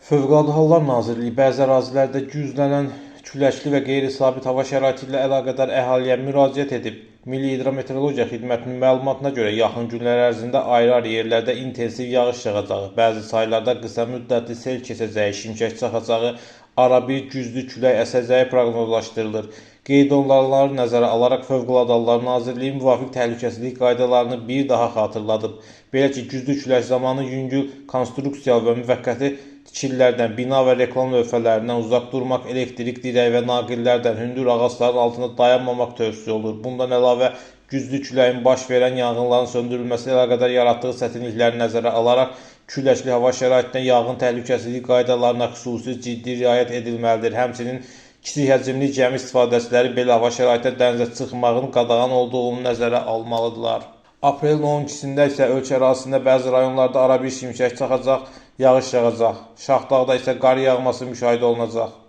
Fövqəladə Hallar Nazirliyi bəzi ərazilərdə güclənən küləkli və qeyri-sabit hava şəraiti ilə əlaqədar əhaliyə müraciət edib. Milli Hidrometeorologiya Xidmətinin məlumatına görə yaxın günlər ərzində ayrı-ayrı yerlərdə intensiv yağış yağacağı, bəzi sahillərdə qısa müddətli sel keçəcəyi, şimşək çaxacağı, arabir güclü külək əsəcəyi proqnozlaşdırılır. Qeyd olunanları nəzərə alaraq Fövqəladə Hallar Nazirliyi müvafiq təhlükəsizlik qaydalarını bir daha xatırladıb. Belə ki, güclü külək zamanı yüngül konstruksiyalı və müvəqqəti tikililərdən, bina və reklam lövhələrindən uzaq durmaq, elektrik dirək və naqillərdən, hündür ağacların altında dayanmamaq tövsiyə olunur. Bundan əlavə, güclü küləyin baş verən yanğınların söndürülməsi ilə əlaqədar yaratdığı çətinlikləri nəzərə alaraq, küləkli hava şəraitində yanğın təhlükəsizlik qaydalarına xüsusi ciddi riayət edilməlidir. Həmçinin kiçik həcmli gəmi istifadəçiləri belə hava şəraitində dənizə çıxmağın qadağan olduğunu nəzərə almalıdırlar. Aprelin 12-sində isə ölkə ərazisində bəzi rayonlarda arabir şimşək çaxacaq, yağış yağacaq. Şaxdağda isə qar yağması müşahidə olunacaq.